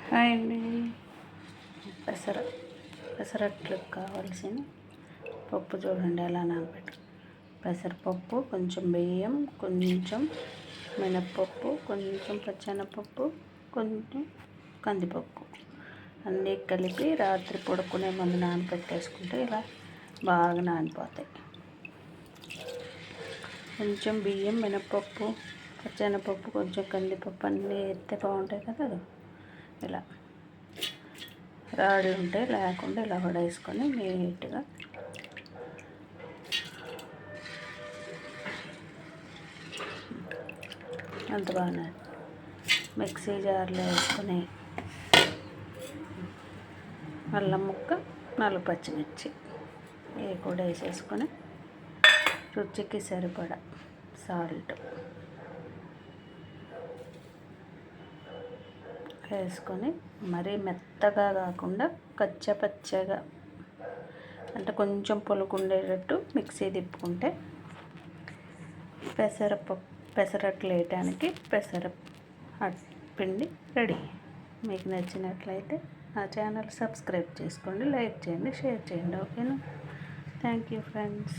Hi అండి. పెసరట్లకు కావాల్సిన పప్పు చూడండి ఎలా నానబెట్టు. పెసరపప్పు, కొంచెం బియ్యం, కొంచెం మినప్పప్పు, కొంచెం పచ్చెనపప్పు, కొంచెం కందిపప్పు అన్నీ కలిపి రాత్రి పడుకునే ముందు నానబెట్టేసుకుంటే ఇలా బాగా నానిపోతాయి. కొంచెం బియ్యం, మినప్పప్పు, పచ్చెనపప్పు, కొంచెం కందిపప్పు అన్నీ ఎత్తే బాగుంటాయి కదా. అది ఇలా రాడి ఉంటే లేకుండా ఇలా పడేసుకొని నీట్గా అంత బాగా మిక్సీ జార్లో వేసుకొని అల్లం ముక్క, 4 పచ్చిమిర్చి ఇవి కూడా వేసేసుకొని రుచికి సరిపడా సాల్ట్ వేసుకొని మరీ మెత్తగా కాకుండా కచ్చపచ్చగా అంటే కొంచెం పులుకు ఉండేటట్టు మిక్సీ తిప్పుకుంటే పెసరట్లు వేయటానికి పిండి రెడీ. మీకు నచ్చినట్లయితే నా ఛానల్ సబ్స్క్రైబ్ చేసుకోండి, లైక్ చేయండి, షేర్ చేయండి. ఓకేనా? Thank you friends.